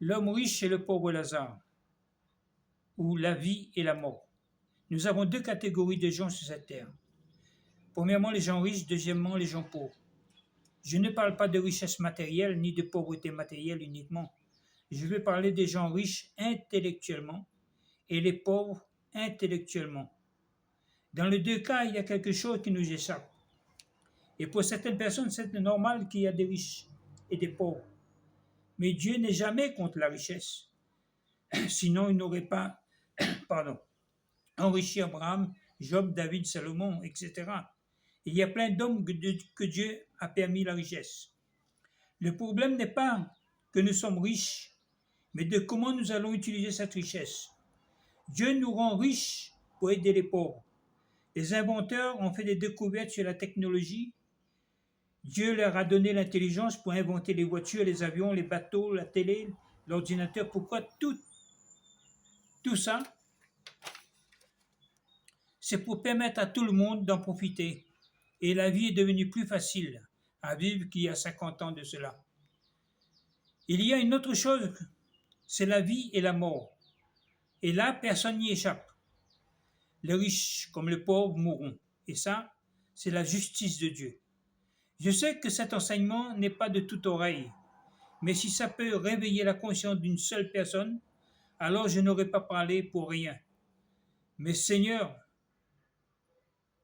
L'homme riche et le pauvre Lazare, ou la vie et la mort. Nous avons deux catégories de gens sur cette terre. Premièrement, les gens riches, deuxièmement, les gens pauvres. Je ne parle pas de richesse matérielle ni de pauvreté matérielle uniquement. Je veux parler des gens riches intellectuellement et les pauvres intellectuellement. Dans les deux cas, il y a quelque chose qui nous échappe. Et pour certaines personnes, c'est normal qu'il y ait des riches et des pauvres. Mais Dieu n'est jamais contre la richesse. Sinon, il n'aurait pas enrichi Abraham, Job, David, Salomon, etc. Il y a plein d'hommes que Dieu a permis la richesse. Le problème n'est pas que nous sommes riches, mais de comment nous allons utiliser cette richesse. Dieu nous rend riches pour aider les pauvres. Les inventeurs ont fait des découvertes sur la technologie. Dieu leur a donné l'intelligence pour inventer les voitures, les avions, les bateaux, la télé, l'ordinateur. Pourquoi tout ça? C'est pour permettre à tout le monde d'en profiter. Et la vie est devenue plus facile à vivre qu'il y a 50 ans de cela. Il y a une autre chose, c'est la vie et la mort. Et là, personne n'y échappe. Les riches comme les pauvres mourront. Et ça, c'est la justice de Dieu. Je sais que cet enseignement n'est pas de toute oreille, mais si ça peut réveiller la conscience d'une seule personne, alors je n'aurais pas parlé pour rien. Mais Seigneur,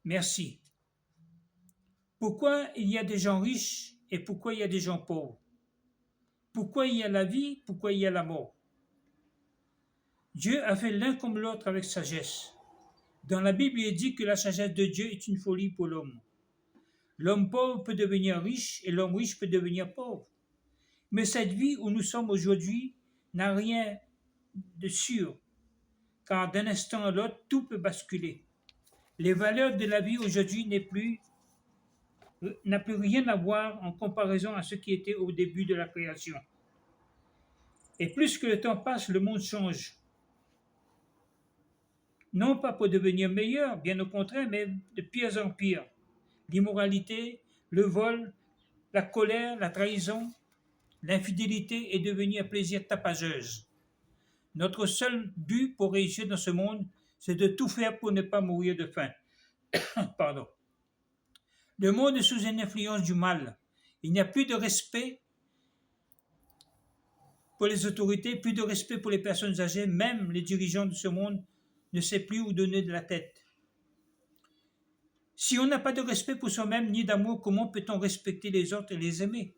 merci. Pourquoi il y a des gens riches et pourquoi il y a des gens pauvres? Pourquoi il y a la vie, pourquoi il y a la mort? Dieu a fait l'un comme l'autre avec sagesse. Dans la Bible, il dit que la sagesse de Dieu est une folie pour l'homme. L'homme pauvre peut devenir riche et l'homme riche peut devenir pauvre. Mais cette vie où nous sommes aujourd'hui n'a rien de sûr, car d'un instant à l'autre, tout peut basculer. Les valeurs de la vie aujourd'hui n'a plus rien à voir en comparaison à ce qui était au début de la création. Et plus que le temps passe, le monde change. Non pas pour devenir meilleur, bien au contraire, mais de pire en pire. L'immoralité, le vol, la colère, la trahison, l'infidélité est devenue un plaisir tapageuse. Notre seul but pour réussir dans ce monde, c'est de tout faire pour ne pas mourir de faim. Pardon. Le monde est sous une influence du mal. Il n'y a plus de respect pour les autorités, plus de respect pour les personnes âgées, même les dirigeants de ce monde ne savent plus où donner de la tête. Si on n'a pas de respect pour soi-même ni d'amour, comment peut-on respecter les autres et les aimer?